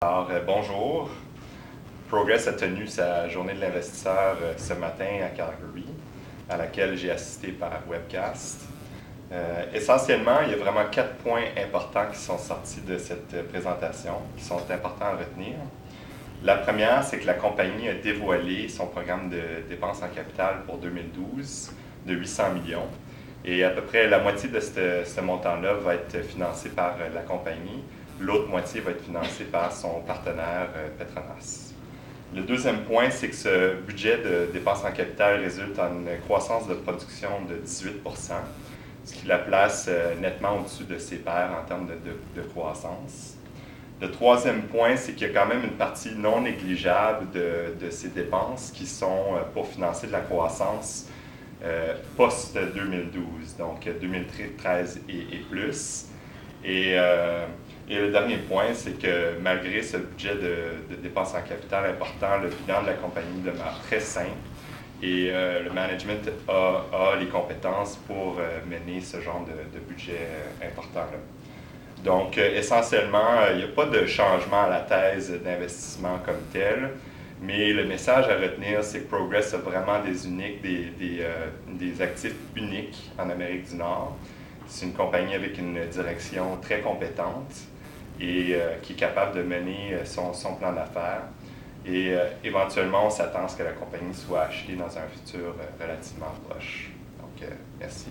Bonjour. Progress a tenu sa journée de l'investisseur ce matin à Calgary, à laquelle j'ai assisté par webcast. Essentiellement, il y a vraiment 4 points importants qui sont sortis de cette présentation, qui sont importants à retenir. La première, c'est que la compagnie a dévoilé son programme de dépenses en capital pour 2012 de 800 millions. Et à peu près la moitié de ce montant-là va être financé par la compagnie. L'autre moitié va être financée par son partenaire Petronas. Le deuxième point, c'est que ce budget de dépenses en capital résulte en une croissance de production de 18 %, ce qui la place nettement au-dessus de ses pairs en termes de croissance. Le troisième point, c'est qu'il y a quand même une partie non négligeable de ces dépenses qui sont pour financer de la croissance post-2012, donc 2013 et plus. Et le dernier point, c'est que malgré ce budget de dépenses en capital important, le bilan de la compagnie demeure très sain et le management a les compétences pour mener ce genre de budget important-là. Donc, essentiellement, il n'y a pas de changement à la thèse d'investissement comme tel, mais le message à retenir, c'est que Progress a vraiment des actifs uniques en Amérique du Nord. C'est une compagnie avec une direction très compétente et qui est capable de mener son plan d'affaires. Et éventuellement, on s'attend à ce que la compagnie soit achetée dans un futur relativement proche. Donc, merci.